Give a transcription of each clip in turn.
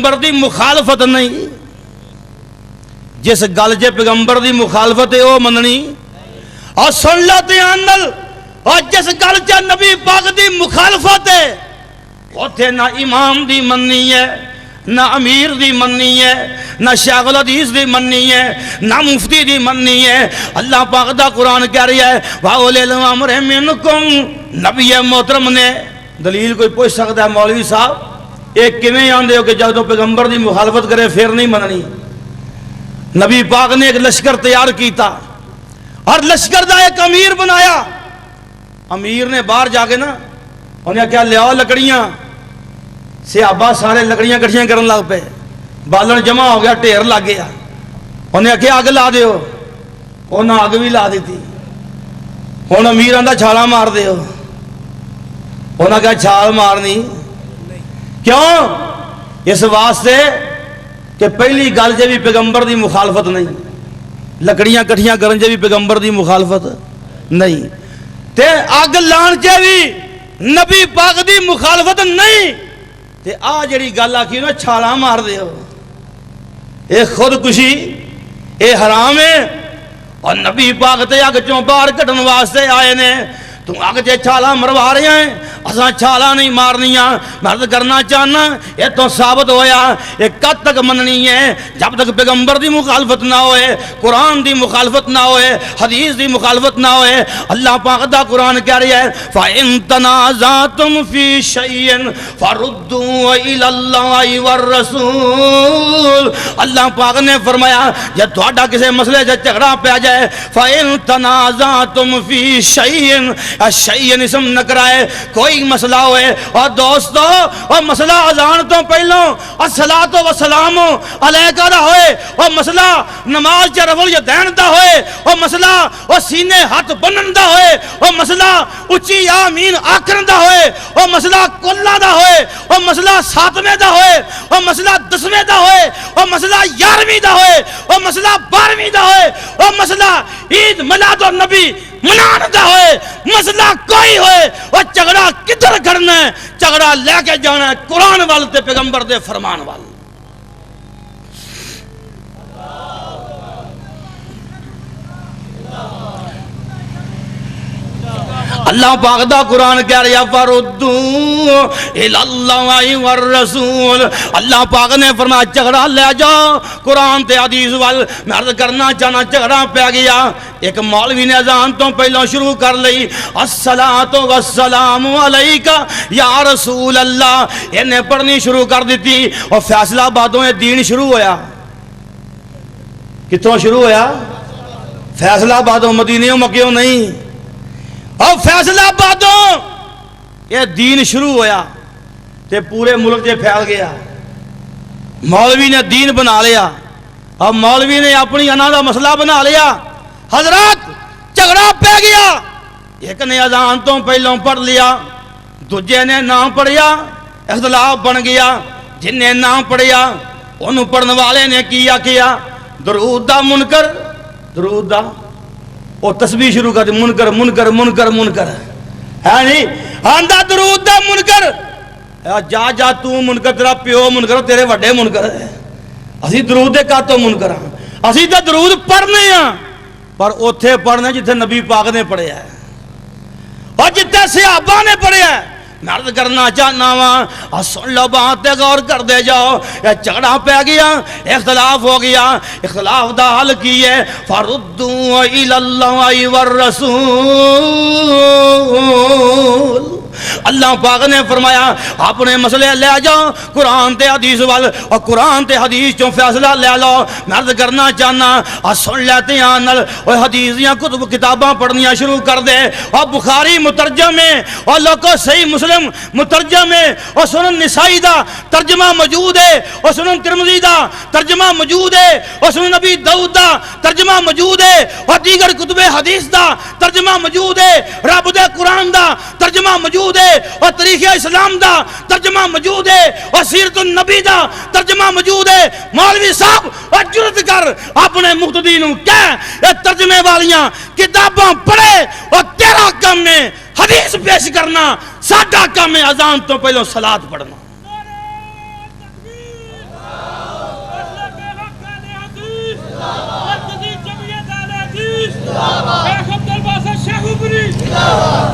پیغمبر دی مخالفت نہیں. جس گل جے پیغمبر دی مخالفت ہے وہ مننی. اور سن لو دھیان نال، اور جس گل چ نبی پاک دی مخالفت ہے اوتھے نہ امام دی مننی ہے، نہ امیر دی مننی ہے، نہ شیخ الحدیث دی مننی ہے، نہ مفتی دی مننی ہے. اللہ پاک دا قرآن کہہ رہا ہے وَأُولِي الْأَمْرِ مِنْكُمْ. نبی محترم نے دلیل کوئی پوچھ سکتا ہے مولوی صاحب یہ کیویں آندے ہو کہ جب تو پیغمبر دی مخالفت کرے پھر نہیں مننی؟ نبی پاک نے ایک لشکر تیار کیتا اور لشکر دا ایک امیر بنایا. امیر نے باہر جا کے نا انہیں کیا لیاؤ لکڑیاں. صحابہ سارے لکڑیاں کٹھیاں کرن لگ پے، بالن جمع ہو گیا، ڈھیر لگ گیا. انہیں کیا اگ لا دیو، انہیں اگ بھی لا دیتی. ہن امیر آندا چھالا مار دیو، انہیں کیا چھال مارنی کیوں؟ اس واسطے کہ پہلی گل جے بھی پیغمبر دی مخالفت نہیں، لکڑیاں کٹھیاں کرن جے بھی پیغمبر دی مخالفت نہیں، تے اگ لان جے بھی نبی پاک دی مخالفت نہیں. تے آ جڑی گل آکھی نا چھالا مار دیو، اے خودکشی، اے حرام ہے. اور نبی پاک تے اگ چوں باہر کڈن واسطے آئے نے، تو اگ جے چھالا مروا رہے ہیں اساں چھالا نہیں مارنیاں. میں کرنا چاہنا یہ تو ثابت ہویا یہ کب تک مننی ہے؟ جب تک پیغمبر دی مخالفت نہ ہوئے، قرآن دی مخالفت نہ ہوئے، حدیث دی مخالفت نہ ہوئے. اللہ پاک دا قرآن کہہ رہا ہے فَإِن تَنَازَعْتُمْ فِي شَيْءٍ فَرُدُّوهُ إِلَى اللَّهِ وَالرَّسُولِ. اللہ پاک نے فرمایا جب تہاڈا کسی مسئلے سے جھگڑا پہ جائے فَإِن تَنَازَعْتُمْ فِي شَيْءٍ، شیئن اسم نکرائے، کوئی مسئلہ ہوئے. اور دوستو اور مسئلہ اذان تو پہلوں الصلاۃ والسلام علیکہ دا ہوئے، اور مسئلہ نماز چ رفع الیدین دا ہوئے، اور مسئلہ اور سینے ہاتھ بنن دا ہوئے، اور مسئلہ اچھی آمین آکرن دا ہوئے، اور مسئلہ کلہ دا ہوئے، اور مسئلہ ساتویں دا ہوئے، اور مسئلہ دسویں دا ہوئے، اور مسئلہ 11ویں دا ہوئے، اور مسئلہ 12ویں دا ہوئے، اور مسئلہ عید میلاد النبی منان دا ہوئے، مسئلہ کوئی ہوئے، اور جھگڑا کدھر کرنا ہے؟ جھگڑا لے کے جانا ہے قرآن وال تے پیغمبر دے فرمان وال. اللہ پاک دا قرآن کہہ رہا فَرُدُّوهُ إِلَى اللَّهِ وَالرَّسُولِ. اللہ پاک نے فرمایا جھگڑا لے جاؤ قرآن تے حدیث وال. میں عرض کرنا چاہنا جھگڑا پہ گیا. ایک مولوی نے اذان تو پہلوں شروع کر لئی الصلاۃ والسلام علیکہ یا رسول اللہ، انہیں پڑھنی شروع کر دیتی. اور فیصلہ آبادوں یہ دین شروع ہویا. کتوں شروع ہویا؟ فیصلہ آبادوں، مدینیوں مکیوں نہیں. اور فیصلہ آبادوں یہ دین شروع ہویا تے پورے ملک جے پھیل گیا. مولوی نے دین بنا لیا اور مولوی نے اپنی انا دا مسئلہ بنا لیا. حضرات جھگڑا پہ گیا. ایک نے اذان تو پہلوں پڑھ لیا، دوجے نے نہ پڑھیا، اختلاف بن گیا. جن نے نہ پڑھیا انہوں پڑھنے والے نے کیا درود دا منکر، درود دا اور تسبیح شروع کر دی منکر منکر منکر منکر ہے نہیں آندہ درود دا منکر. جا جا تو منکر، تیرا پیو منکر، تیرے وڈے منکر ہے. اسی درود دے کا تو منکر ہاں، اسی تو درود پڑھنے ہاں پر اوتھے پڑھنے جتھے نبی پاک نے پڑھیا ہے اور جتھے صحابہ نے پڑھیا ہے. میں عرض کرنا چاہنا وہاں سن لو بات غور کر دے جاؤ. یہ جھگڑا پہ گیا، اختلاف ہو گیا، اختلاف دا حل کی ہے فَرُدُّوهُ إِلَى اللَّهِ وَالرَّسُولِ. اللہ پاک نے فرمایا اپنے مسئلے لے جاؤ قرآن تے حدیث وال، اور قرآن تے حدیث چوں فیصلہ لے لو. میں عرض کرنا چاہنا سن لیتے ہیں نل اور حدیثیاں کتب کتاباں پڑھنیاں شروع کر دے. اور بخاری مترجم ہے، اور لوگوں صحیح مسلم مترجم ہے، اور سنن نسائی دا ترجمہ موجود ہے، اور سنن ترمذی دا ترجمہ موجود ہے، اور سنن نبی داؤد دا ترجمہ موجود ہے، اور دیگر کتب حدیث دا ترجمہ موجود ہے، رب دے قرآن دا ترجمہ موجود ہے، اور تاریخ اسلام دا ترجمہ موجود ہے، اور سیرت النبی دا ترجمہ موجود ہے. مولوی صاحب اور جرت کر اپنے مقتدی نو کہہ یہ ترجمے والیاں کتاباں پڑھے، اور تیرا کام ہے حدیث پیش کرنا، ساڈا کام ہے اذان تو پہلو صلاۃ پڑھنا.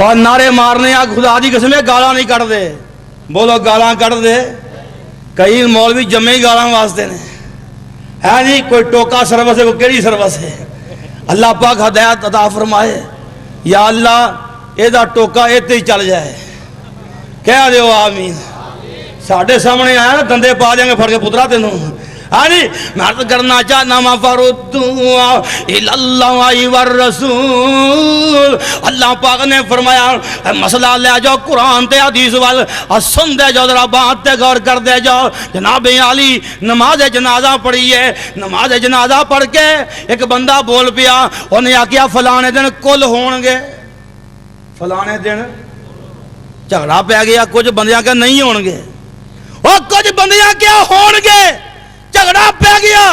اور نعرے مارنے آ خدا دی قسم گالاں نہیں کٹ دے. بولو گالاں کٹ دے. کئی مولوی جمے ہی گالاں واسطے نے ہے جی. کوئی ٹوکا سروس ہے, کوئی کیڑی سروس ہے. اللہ پاک ہدایت عطا فرمائے. یا اللہ یہ ٹوکا اتنے ہی چل جائے. کہہ دیو آمین. ساڈے سامنے آیا نا دندے پا دیں گے پھڑ کے پترا تینوں. ہاں جی میں عرض کرنا چاہنا ما فردوا الی اللہ والرسول. اللہ پاک نے فرمایا مسئلہ لے جاؤ قرآن تے حدیث وال سن دے جاؤ, ذرا بات تے غور کر دے جاؤ. جناب علی نماز جنازہ پڑھی ہے. نماز جنازہ پڑھ کے ایک بندہ بول پیا, انہیں آکیا فلانے دن کل ہون گے. فلانے دن جھگڑا پہ گیا. کچھ بندیاں کہ نہیں ہون گے, اور کچھ بندیاں کیا ہون گے. جھگڑا پہ گیا.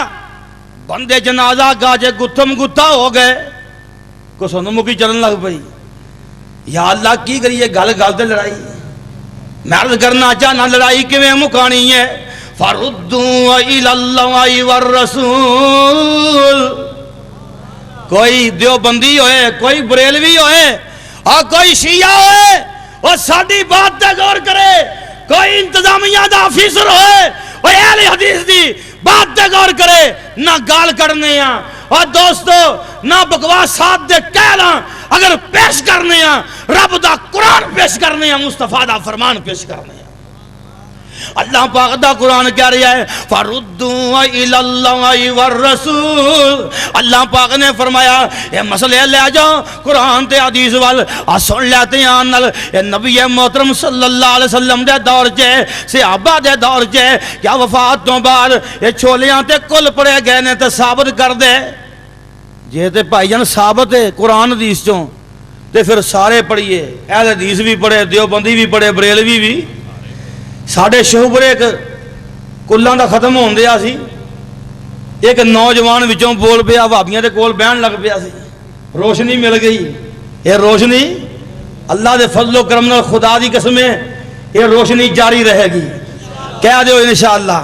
بندے جنازہ گاجے گتھم گتھا ہو گئے. کو سنو مکی چلن لگ پئی. یا اللہ کی کریے گل گل تے لڑائی. میں عرض کرنا چاہنا لڑائی کیویں مکانی ہے. فردوا الی اللہ والرسول. کوئی دیوبندی ہوئے, کوئی بریلوی ہوئے, اور کوئی شیعہ ہوئے, اور ساڈی بات تے غور کرے. کوئی انتظامیہ دا آفیسر ہوئے, اور اہل حدیث دی بات تے غور کرے. نہ گال کرنے ہیں اور دوستو نہ بکواسات دے کہنا. اگر پیش کرنے ہیں رب دا قرآن پیش کرنے ہیں, مصطفیٰ دا فرمان پیش کرنے ہیں. اللہ پاک دا قرآن کہہ رہا ہے فردوا الی اللہ والرسول. اللہ پاک نے فرمایا یہ مسئلے لے جاؤ قرآن تے حدیث وال سن لیتے ہیں. نل نبی محترم صلی اللہ علیہ وسلم دے دور چے, صحابہ دے دور چے, کیا وفات تو بعد یہ چھولیاں تے کل پڑے گئے نے تے ثابت کر دے. جے تے بھائی جان ثابت ہے قرآن حدیث چوں تے پھر سارے پڑھیے. اہل حدیث بھی پڑھے, دیوبندی بھی پڑھے, بریلوی بھی. ساڑھے شہبرے ایک کلان دا ختم ہون دیا سی. ایک نوجوان وچوں بول پیا, وہابیاں دے کول بہن لگ پیا سی. روشنی مل گئی. یہ روشنی اللہ دے فضل و کرم نال خدا دی قسم ہے یہ روشنی جاری رہے گی. کہہ دیو انشاءاللہ.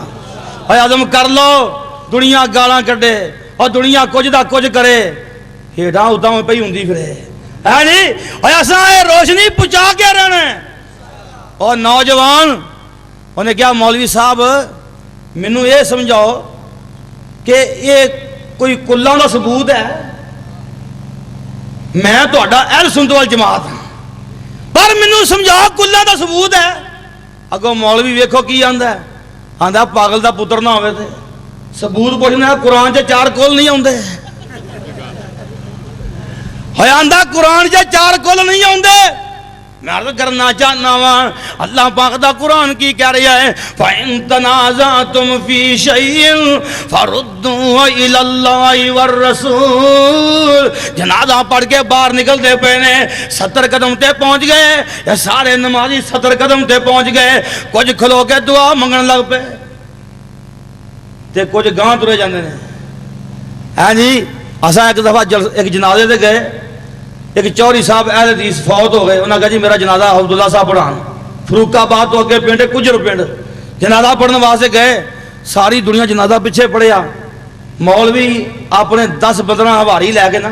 اور عزم کر لو. دنیا گالاں کڈے اور دنیا کچھ دا کچھ کرے, ہیڈاں اداں میں پئی ہوندی پھرے ہے نہیں. اور اساں یہ روشنی پہنچا کے رہنا ہے. اور نوجوان انہیں کیا مولوی صاحب مینوں یہ سمجھاؤ کہ یہ کوئی کلاں دا ثبوت ہے. میں تہاڈا اہل سنت والجماعت ہاں, پر مینوں سمجھاؤ کلاں دا ثبوت ہے. اگوں مولوی ویکھو کی آندا ہے, آندا پاگل دا پتر نہ ہوئے تے ثبوت پوچھنا قرآن چ 4 کول نہیں آندے. ہویا آندا قرآن چ 4 کول نہیں آندے. میں عرض کرنا چاہنا ہوں اللہ پاک دا قرآن کی کہہ رہا ہے فَإِن تَنَازَعْتُمْ فِي شَيْءٍ فَرُدُّوهُ إِلَى اللَّهِ وَالرَّسُولِ. جنازہ پڑھ کے باہر نکل دے پے نے, 70 قدم تے پہنچ گئے. یہ سارے نمازی 70 قدم تے پہنچ گئے. کچھ کھلو کے دعا منگن لگ پے تے کچھ گاں ترے جاندے نے. ہاں جی اساں ایک دفعہ ایک جنازے تے گئے. ایک چوری صاحب اہل حدیث فوت ہو گئے. انہوں نے کہا جی میرا جنازہ عبداللہ صاحب پڑھان. فروق آباد تو اگے پنڈ کجر پنڈ. جنازہ پڑھنے واسطے گئے. ساری دنیا جنازہ پیچھے پڑھیا. مولوی اپنے 10-15 ہواری لے کے نا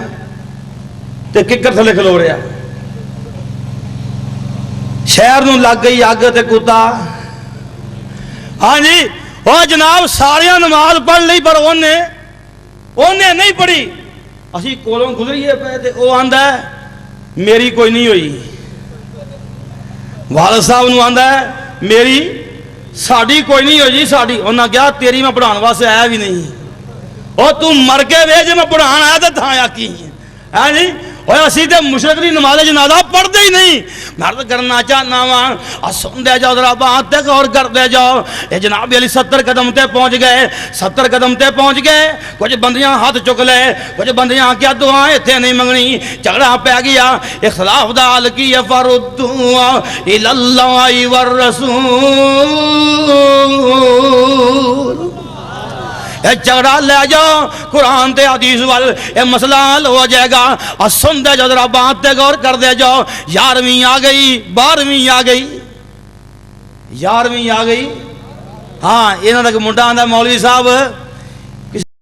تے ککر تھلے کھلو رہا. شہر نو لگ گئی اگ تے کتا. ہاں جی وہ جناب سارے نماز پڑھ لی پر انہیں نہیں پڑھی. اسی کولوں گزریے پہ تے او آندا ہے میری کوئی نہیں ہوئی. والد صاحب نو آندا ہے میری ساڑی کوئی نہیں ہوئی جی ساڑی. انہاں کہا تیری میں پڑھان واسطے آیا بھی نہیں. او تو مر کے وے جے میں پڑھان آیا تے تھا آیا کی ہے جی. اور اسی تے مشرک دی نماز جنازہ پڑھ دے ہی نہیں. میں عرض کرنا چاہنا ہاں سن دے جاؤ ذرا بات تے غور کر دے جاؤ. اے جناب علی 70 قدم تے پہنچ گئے. 70 قدم تے پہنچ گئے. کچھ بندیاں ہاتھ چک لے, کچھ بندیاں کیا دعائیں اتنے نہیں منگنی. جھگڑا پہ گیا. اختلاف دا حل کی فردوا الی اللہ والرسول. اے جھگڑا لے جاؤ قرآن تے حدیث وال, اے مسئلہ حل ہو جائے گا. اور سن دے جاؤ ذرا بات تے غور کر دے جاؤ. 11ویں آ گئی, 12ویں آ گئی, 11ویں آ گئی. ہاں انہاں دا منڈا آندا مولوی صاحب